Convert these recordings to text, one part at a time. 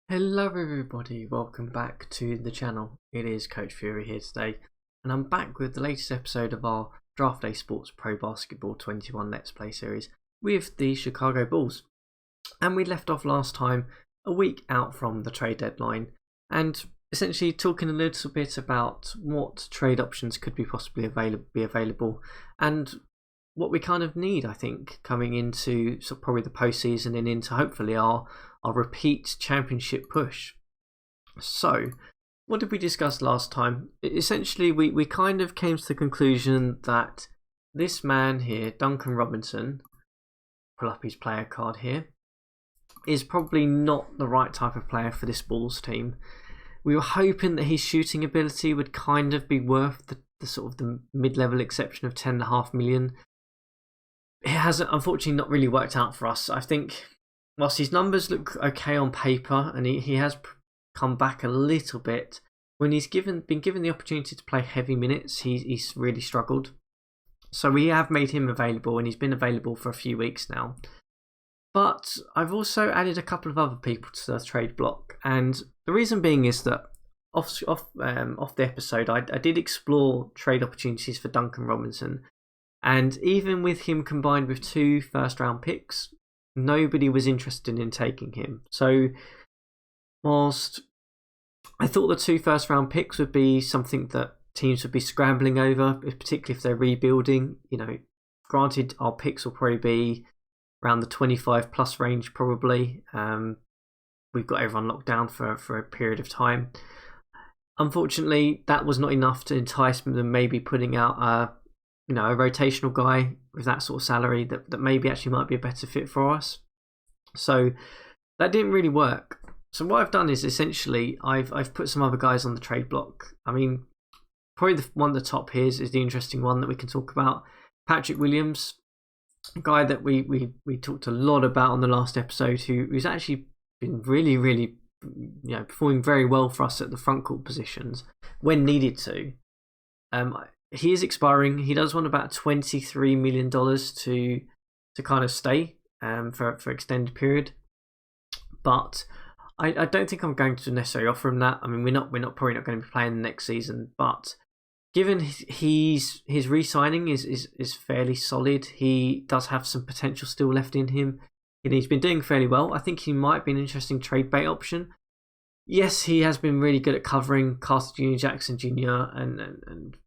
Hello everybody, welcome back to the channel. It is CoachFury here today, and I'm back with the latest episode of our Draft Day Sports Pro Basketball 21 Let's Play series with the Chicago Bulls. And we left off last time a week out from the trade deadline, and essentially talking a little bit about what trade options could be possibly available and what we kind of need, I think, coming into probably the postseason and into hopefully our repeat championship push. So, what did we discuss last time? Essentially, we kind of came to the conclusion that this man here, Duncan Robinson, pull up his player card here, is probably not the right type of player for this Bulls team. We were hoping that his shooting ability would kind of be worth the sort of the mid-level exception of $10.5 million. It hasn't, unfortunately, not really worked out for us. I think whilst his numbers look okay on paper, and he has come back a little bit, when he's been given the opportunity to play heavy minutes, he's really struggled. So we have made him available, and he's been available for a few weeks now. But I've also added a couple of other people to the trade block, and the reason being is that off the episode, I did explore trade opportunities for Duncan Robinson, and even with him combined with 2 first-round picks, nobody was interested in taking him. So whilst I thought the 2 first-round picks would be something that teams would be scrambling over, particularly if they're rebuilding, granted our picks will probably be around the 25 plus range probably. We've got everyone locked down for a period of time. Unfortunately, that was not enough to entice them maybe putting out a rotational guy with that sort of salary that maybe actually might be a better fit for us. So that didn't really work. So what I've done is essentially I've put some other guys on the trade block. I mean, probably the one at the top here is the interesting one that we can talk about. Patrick Williams, a guy that we talked a lot about on the last episode, who's actually been really performing very well for us at the front court positions when needed to. He is expiring. He does want about $23 million to kind of stay for extended period, but I don't think I'm going to necessarily offer him that. I mean, we're probably not going to be playing the next season, but given his re-signing is fairly solid, he does have some potential still left in him, and he's been doing fairly well. I think he might be an interesting trade bait option. Yes, he has been really good at covering Carter Jr., Jackson Jr., and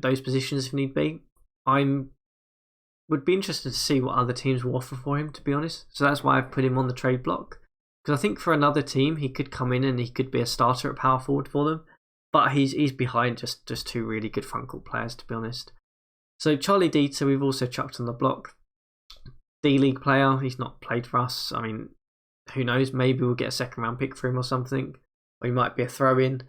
those positions if need be. Would be interested to see what other teams will offer for him, to be honest. So that's why I've put him on the trade block, because I think for another team he could come in and he could be a starter at power forward for them. But he's behind just 2 really good front court players, to be honest. So Charlie Dieter we've also chucked on the block. D-League player, he's not played for us. I mean, who knows? Maybe we'll get a 2nd round pick for him or something, or he might be a throw-in.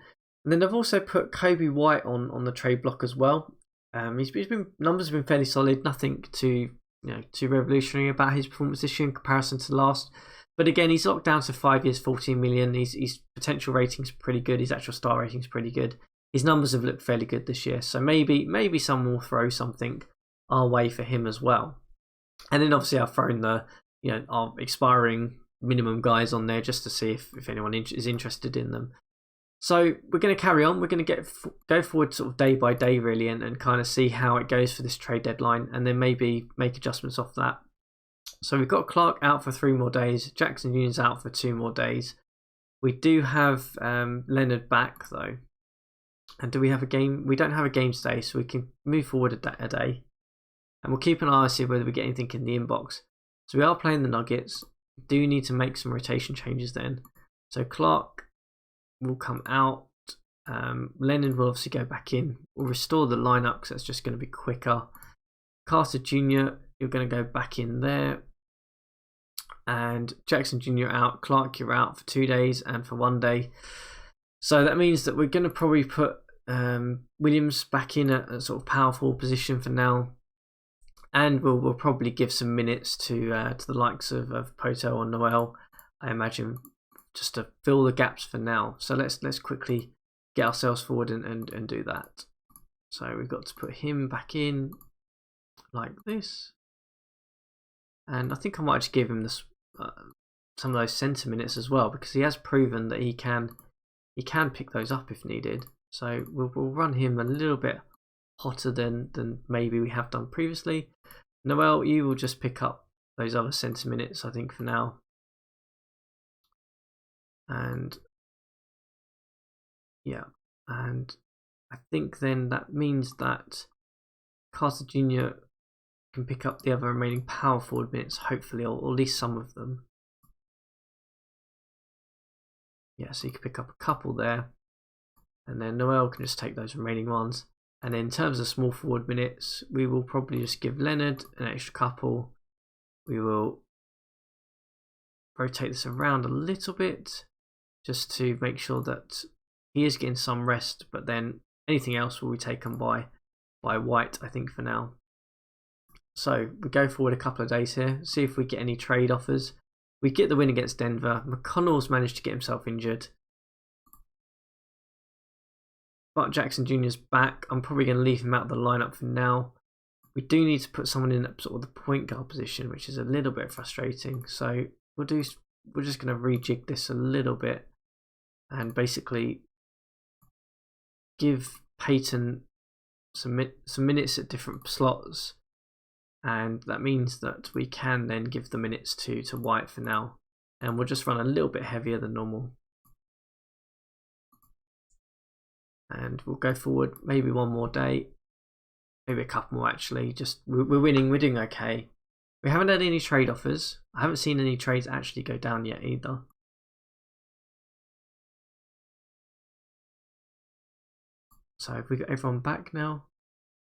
And then I've also put Kobe White on the trade block as well. Numbers have been fairly solid, nothing too revolutionary about his performance this year in comparison to the last. But again, he's locked down to 5 years, $14 million. His potential rating's pretty good. His actual star rating's pretty good. His numbers have looked fairly good this year. So maybe someone will throw something our way for him as well. And then obviously I've thrown our expiring minimum guys on there just to see if anyone is interested in them. So we're going to carry on. We're going to go forward sort of day by day really, and kind of see how it goes for this trade deadline, and then maybe make adjustments off that. So we've got Clark out for 3 more days. Jackson Jr.'s out for 2 more days. We do have Leonard back though. And do we have a game? We don't have a game today, so we can move forward a day. And we'll keep an eye to see whether we get anything in the inbox. So we are playing the Nuggets. We do need to make some rotation changes then. So Clark will come out. Leonard will obviously go back in. We'll restore the lineup because that's just going to be quicker. Carter Jr., you're going to go back in there. And Jackson Jr. out. Clark, you're out for 2 days and for 1 day. So that means that we're going to probably put Williams back in a sort of power forward position for now. And we'll probably give some minutes to the likes of Poto or Noel, I imagine, just to fill the gaps for now. So let's quickly get ourselves forward and do that. So we've got to put him back in like this. And I think I might just give him this some of those centre minutes as well, because he has proven that he can pick those up if needed. So we'll run him a little bit hotter than maybe we have done previously. Noel, you will just pick up those other centre minutes, I think, for now. And yeah, and I think then that means that Carter Jr. can pick up the other remaining power forward minutes, hopefully, or at least some of them. Yeah, so you can pick up a couple there, and then Noel can just take those remaining ones. And then in terms of small forward minutes, we will probably just give Leonard an extra couple. We will rotate this around a little bit just to make sure that he is getting some rest, but then anything else will be taken by White, I think, for now. So we go forward a couple of days here, see if we get any trade offers. We get the win against Denver. McConnell's managed to get himself injured, but Jackson Jr.'s back. I'm probably going to leave him out of the lineup for now. We do need to put someone in sort of the point guard position, which is a little bit frustrating. So we're just going to rejig this a little bit and basically give Peyton some minutes at different slots, and that means that we can then give the minutes to White for now, and we'll just run a little bit heavier than normal. And we'll go forward maybe one more day, maybe a couple more actually. Just we're winning, we're doing okay. We haven't had any trade offers. I haven't seen any trades actually go down yet either. So if we got everyone back now,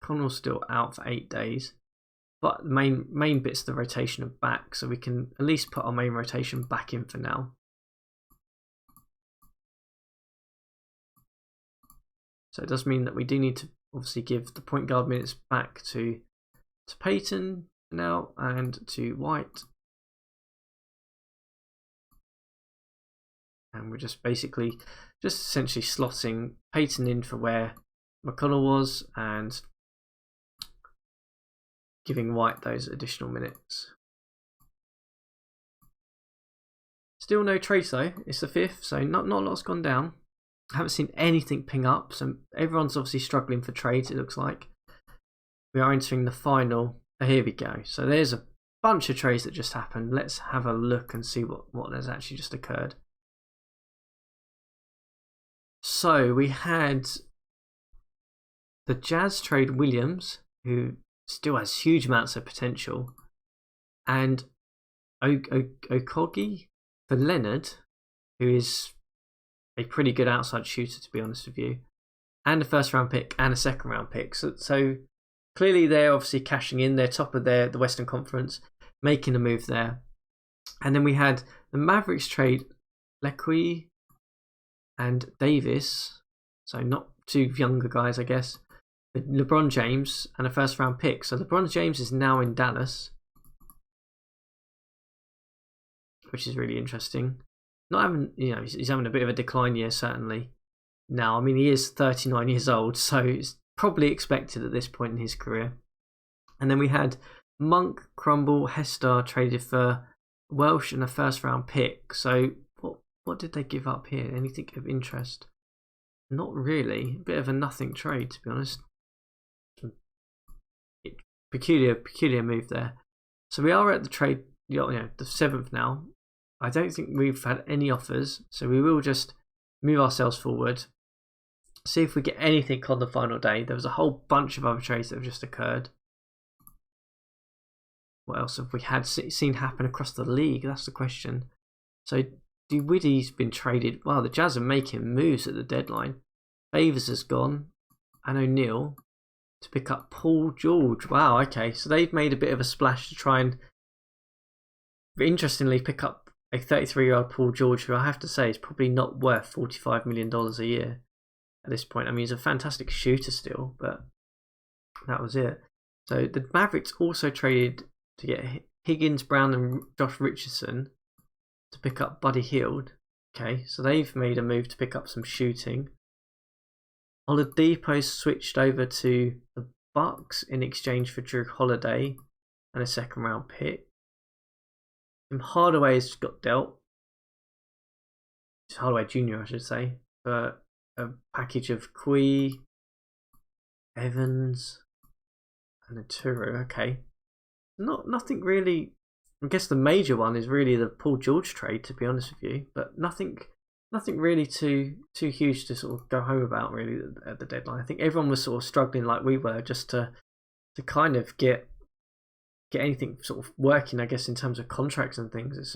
Connell's still out for 8 days, but the main bits of the rotation are back, so we can at least put our main rotation back in for now. So it does mean that we do need to obviously give the point guard minutes back to Peyton now and to White. And we're just basically essentially slotting Peyton in for where McConnell was and giving White those additional minutes. Still no trades though. It's the 5th, so not a lot's gone down. I haven't seen anything ping up, so everyone's obviously struggling for trades, it looks like. We are entering the final. Oh, here we go. So there's a bunch of trades that just happened. Let's have a look and see what has actually just occurred. So we had the Jazz trade Williams, who still has huge amounts of potential, and Okogie for Leonard, who is a pretty good outside shooter, to be honest with you, and a first round pick and a second round pick. So clearly they're obviously cashing in. They're top of the Western Conference, making a move there. And then we had the Mavericks trade Lequi and Davis, so not two younger guys, I guess, with LeBron James and a first round pick. So LeBron James is now in Dallas, which is really interesting. Not having, he's having a bit of a decline year certainly now. I mean, he is 39 years old, so it's probably expected at this point in his career. And then we had Monk, Crumble, Hester traded for Welsh and a first round pick. So what did they give up here? Anything of interest? Not really. A bit of a nothing trade, to be honest. Peculiar move there. So we are at the trade, the 7th now. I don't think we've had any offers, so we will just move ourselves forward. See if we get anything on the final day. There was a whole bunch of other trades that have just occurred. What else have we had seen happen across the league? That's the question. So Dinwiddie's been traded. Wow, the Jazz are making moves at the deadline. Favors has gone, and O'Neal to pick up Paul George. Wow, okay, so they've made a bit of a splash to try and, interestingly, pick up a 33-year-old Paul George, who I have to say is probably not worth $45 million a year at this point. I mean, he's a fantastic shooter still, but that was it. So the Mavericks also traded to get Higgins, Brown, and Josh Richardson to pick up Buddy Hield. Okay, so they've made a move to pick up some shooting. Oladipo switched over to the Bucks in exchange for Drew Holiday and a second round pick. Tim Hardaway has got dealt Holloway Jr. I should say, for a package of Kui, Evans, and a Turu. Okay, nothing really. I guess the major one is really the Paul George trade, to be honest with you, but nothing really too huge to sort of go home about really at the deadline. I think everyone was sort of struggling like we were just to kind of get anything sort of working. I guess in terms of contracts and things, it's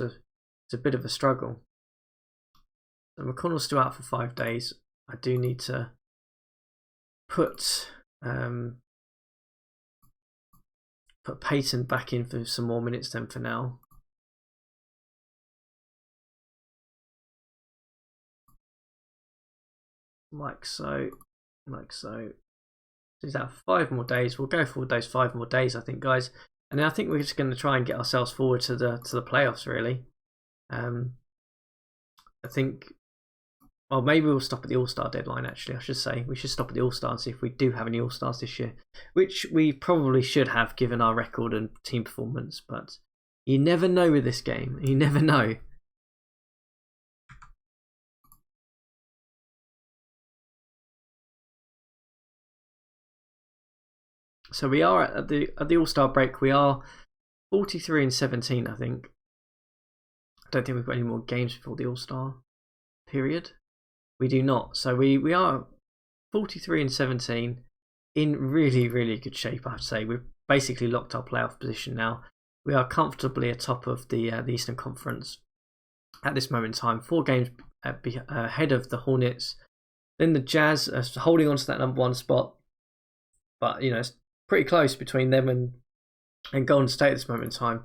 a bit of a struggle. So McConnell's still out for 5 days. I do need to put Peyton back in for some more minutes then for now. Like so. So he's out for 5 more days. We'll go for those 5 more days, I think, guys. And I think we're just going to try and get ourselves forward to the playoffs, really. I think, well, maybe we'll stop at the All-Star deadline, actually, I should say. We should stop at the All-Star and see if we do have any All-Stars this year, which we probably should have given our record and team performance, but you never know with this game. You never know. So we are at the All-Star break. We are 43-17, I think. I don't think we've got any more games before the All-Star period. We do not. So we are 43-17 in really, really good shape, I have to say. We've basically locked our playoff position now. We are comfortably atop of the Eastern Conference at this moment in time. 4 games ahead of the Hornets. Then the Jazz are holding on to that number 1 spot. But, you know, it's pretty close between them and Golden State at this moment in time.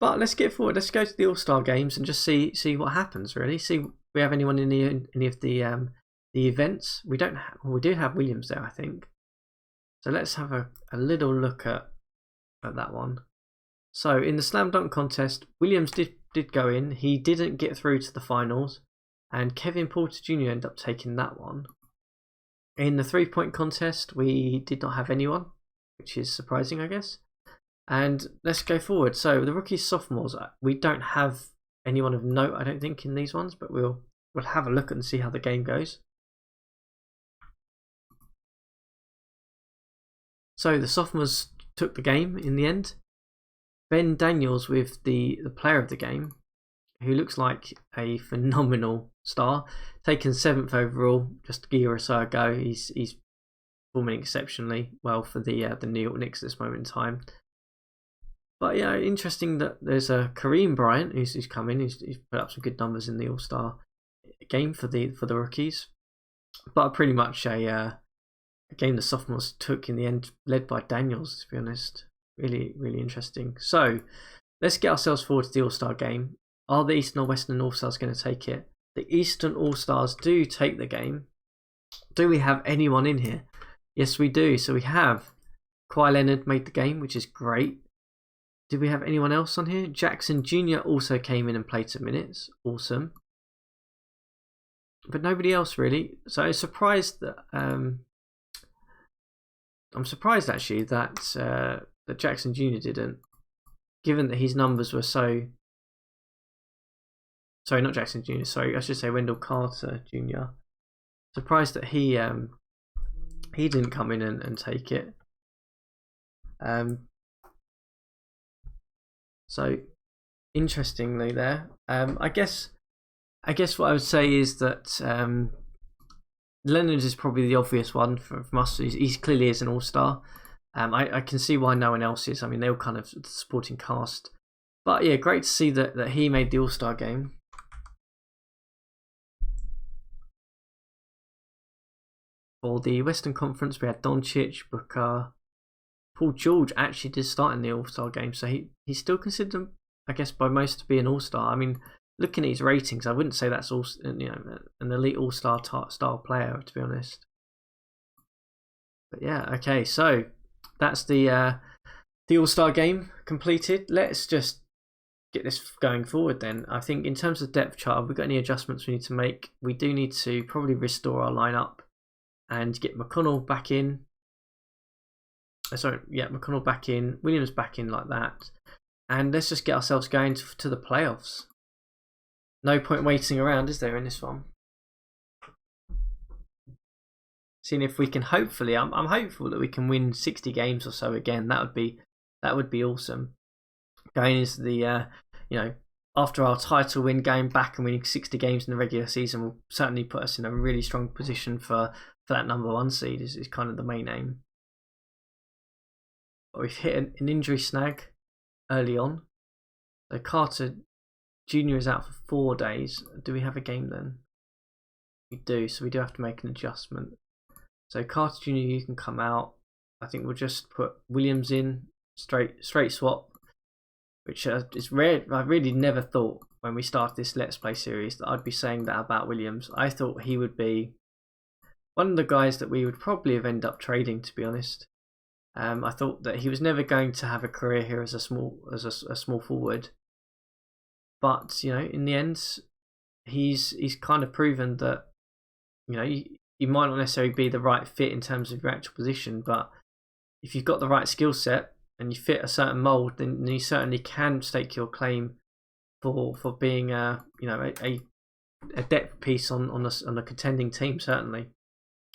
But let's get forward. Let's go to the All-Star games and just see what happens, really. See if we have anyone in any of the events. We don't have, well, we do have Williams there, I think. So let's have a little look at that one. So in the slam dunk contest, Williams did go in. He didn't get through to the finals, and Kevin Porter Jr. ended up taking that one. In the 3-point contest, we did not have anyone, which is surprising, I guess. And let's go forward. So the rookies, sophomores, we don't have anyone of note, I don't think, in these ones, but we'll have a look and see how the game goes. So the sophomores took the game in the end. Ben Daniels with the player of the game, who looks like a phenomenal star, taken 7th overall just a year or so ago. He's performing exceptionally well for the New York Knicks at this moment in time. But yeah, interesting that there's a Kareem Bryant who's come in. He's put up some good numbers in the All-Star game for the rookies. But pretty much a game the sophomores took in the end, led by Daniels, to be honest. Really, really interesting. So let's get ourselves forward to the All-Star game. Are the Eastern or Western All-Stars going to take it? The Eastern All-Stars do take the game. Do we have anyone in here? Yes, we do. So we have Kawhi Leonard made the game, which is great. Did we have anyone else on here? Jackson Jr. also came in and played some minutes. Awesome. But nobody else really. So I'm surprised that actually that Jackson Jr. didn't, given that his numbers were so. Sorry, not Jackson Jr. Sorry, I should say Wendell Carter Jr. Surprised that he didn't come in and take it. So interestingly there, I guess what I would say is that Leonard is probably the obvious one from us. He clearly is an all-star. I can see why no one else is. I mean, they all kind of the supporting cast. But yeah, great to see that he made the all-star game. For the Western Conference, we had Doncic, Booker. Paul George actually did start in the All-Star game, so he's still considered, I guess, by most to be an All-Star. I mean, looking at his ratings, I wouldn't say that's all, an elite All-Star style player, to be honest. But yeah, okay, so that's the All-Star game completed. Let's just get this going forward then. I think in terms of depth chart, have we got any adjustments we need to make? We do need to probably restore our lineup and get McConnell back in. McConnell back in, Williams back in like that. And let's just get ourselves going to the playoffs. no point waiting around, is there, in this one? Seeing if we can hopefully, I'm hopeful that we can win 60 games or so again. That would be awesome. Going into the after our title win, going back and winning 60 games in the regular season will certainly put us in a really strong position for that #1 seed. Is kind of the main aim. But we've hit an injury snag early on. So Carter Jr. is out for 4 days. Do we have a game then? We do, so we do have to make an adjustment. So Carter Jr., you can come out. I think we'll just put Williams in, straight swap, which is rare. I really never thought when we started this Let's Play series that I'd be saying that about Williams. I thought he would be one of the guys that we would probably have ended up trading, to be honest. I thought that he was never going to have a career here as a small forward. But, in the end, he's kind of proven that, you might not necessarily be the right fit in terms of your actual position, but if you've got the right skill set and you fit a certain mould, then you certainly can stake your claim for being a depth piece on a contending team. Certainly,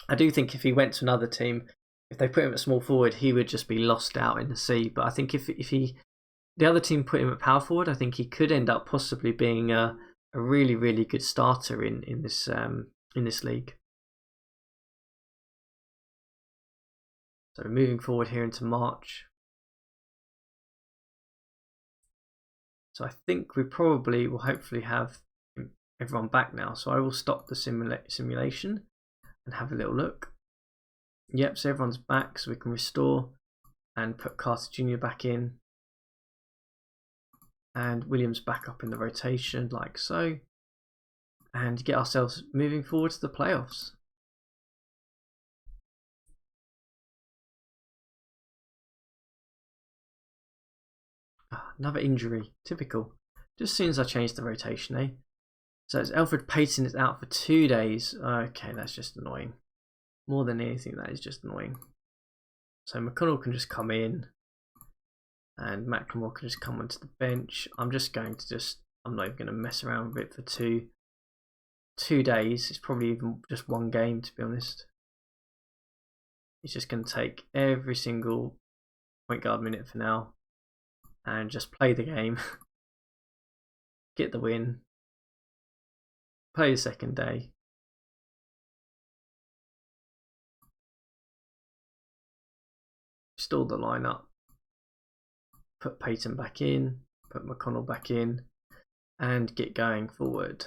I do think if he went to another team, if they put him at small forward, he would just be lost out in the sea. But I think if the other team put him at power forward, I think he could end up possibly being a really, really good starter in this league. So moving forward here into March. So I think we probably will hopefully have everyone back now. So I will stop the simulation and have a little look. Yep, so everyone's back, so we can restore and put Carter Jr. back in. And Williams back up in the rotation like so. And get ourselves moving forward to the playoffs. Another injury, typical. Just as soon as I changed the rotation, eh? So it's Elfrid Payton is out for 2 days. Okay, that's just annoying. More than anything, that is just annoying. So McConnell can just come in, and McLemore can just come onto the bench. I'm not even going to mess around with it for two days. It's probably even just one game, to be honest. He's just going to take every single point guard minute for now. And just play the game, get the win, play the second day. Restore the lineup, put Payton back in, put McConnell back in, and get going forward.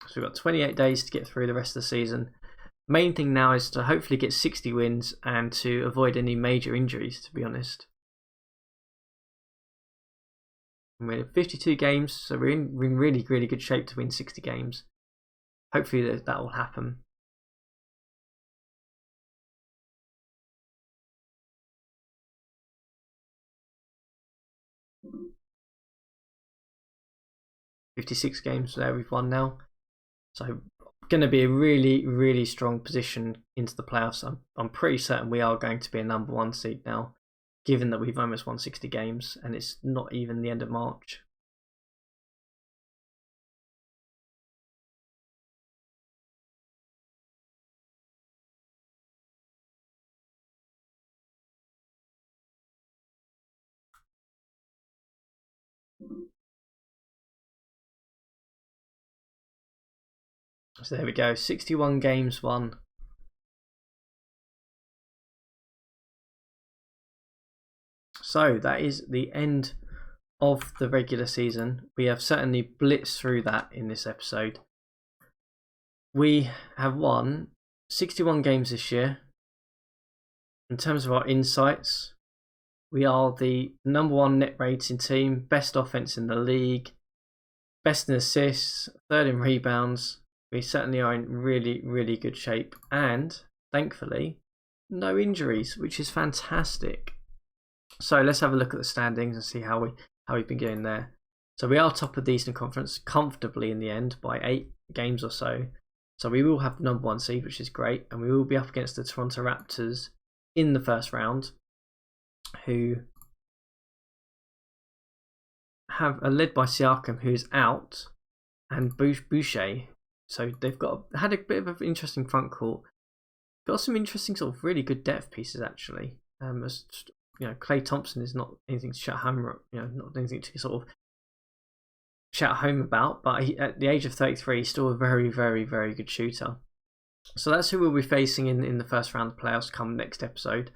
So we've got 28 days to get through the rest of the season. Main thing now is to hopefully get 60 wins and to avoid any major injuries, to be honest. We're in 52 games, so we're in really, really good shape to win 60 games. Hopefully that will happen. "56 games there we've won now. So going to be a really, really strong position into the playoffs. I'm pretty certain we are going to be a #1 seed now, given that we've almost won 60 games and it's not even the end of March. So there we go, 61 games won. So that is the end of the regular season. We have certainly blitzed through that in this episode. We have won 61 games this year. In terms of our insights, we are the #1 net rating team, best offense in the league, best in assists, third in rebounds. We certainly are in really, really good shape, and thankfully, no injuries, which is fantastic. So let's have a look at the standings and see how we've been going there. So we are top of the Eastern Conference comfortably in the end by 8 games or so. So we will have the #1 seed, which is great, and we will be up against the Toronto Raptors in the first round, who are led by Siakam, who is out, and Boucher. So they've had a bit of an interesting front court. Got some interesting sort of really good depth pieces actually. As Klay Thompson is not anything to shout home, not anything to sort of shout home about. But at the age of 33, he's still a very, very, very good shooter. So that's who we'll be facing in the first round of playoffs come next episode.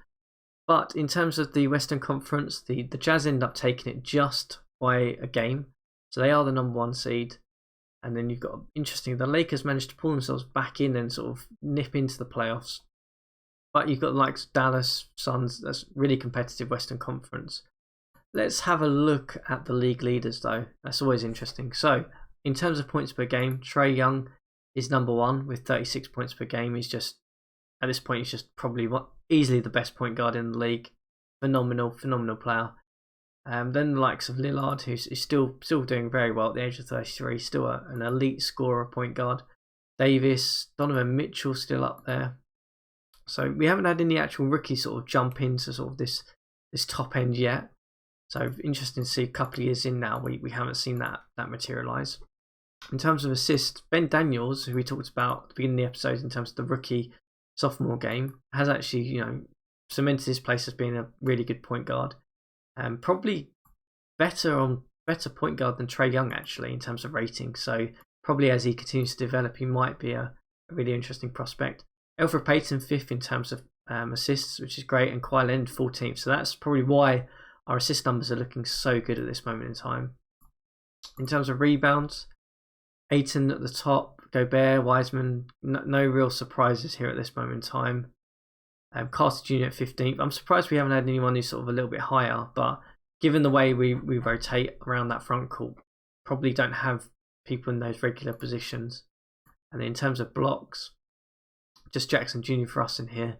But in terms of the Western Conference, the Jazz end up taking it just by a game. So they are the number 1 seed. And then you've got, interesting, the Lakers managed to pull themselves back in and sort of nip into the playoffs. But you've got like Dallas, Suns, that's really competitive Western Conference. Let's have a look at the league leaders though. That's always interesting. So in terms of points per game, Trae Young is number 1 with 36 points per game. He's just, at this point, he's just probably easily the best point guard in the league. Phenomenal player. Then the likes of Lillard, who's still doing very well at the age of 33, still an elite scorer, point guard. Davis, Donovan Mitchell still up there. So we haven't had any actual rookies sort of jump into sort of this top end yet. So interesting to see a couple of years in now, we haven't seen that materialise. In terms of assists, Ben Daniels, who we talked about at the beginning of the episode in terms of the rookie sophomore game, has actually cemented his place as being a really good point guard. Probably better point guard than Trae Young actually in terms of rating. So probably as he continues to develop, he might be a really interesting prospect. Elfrid Payton 5th in terms of assists, which is great, and Kawhi Leonard 14th. So that's probably why our assist numbers are looking so good at this moment in time. In terms of rebounds, Ayton at the top, Gobert, Wiseman, no real surprises here at this moment in time. Carter Jr. at 15th. I'm surprised we haven't had anyone who's sort of a little bit higher, but given the way we rotate around that front court, probably don't have people in those regular positions. And in terms of blocks, just Jackson Jr. for us in here.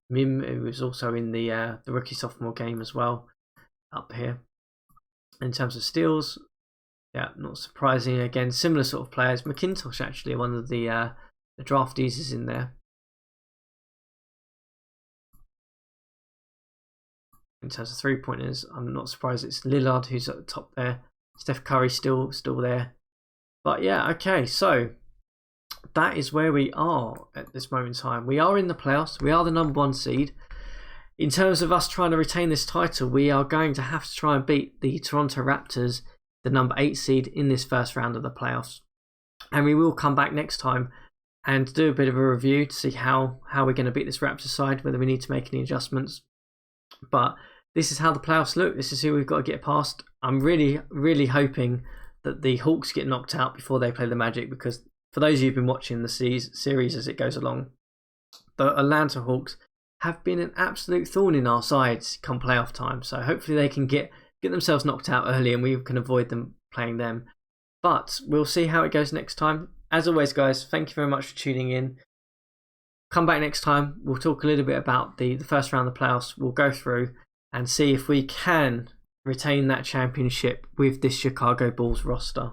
Mim, who was also in the rookie sophomore game as well, up here. In terms of steals, yeah, not surprising. Again, similar sort of players. McIntosh actually, one of the draftees, is in there. In terms of 3-pointers, I'm not surprised it's Lillard who's at the top there. Steph Curry still there. But yeah, okay, so that is where we are at this moment in time. We are in the playoffs. We are the number 1 seed. In terms of us trying to retain this title, we are going to have to try and beat the Toronto Raptors, the number 8 seed, in this first round of the playoffs. And we will come back next time and do a bit of a review to see how we're going to beat this Raptors side, whether we need to make any adjustments. But this is how the playoffs look. This is who we've got to get past. I'm really, really hoping that the Hawks get knocked out before they play the Magic, because for those of you who've been watching the series as it goes along, the Atlanta Hawks have been an absolute thorn in our sides come playoff time. So hopefully they can get themselves knocked out early and we can avoid them playing them. But we'll see how it goes next time. As always, guys, thank you very much for tuning in. Come back next time. We'll talk a little bit about the first round of the playoffs. We'll go through and see if we can retain that championship with this Chicago Bulls roster.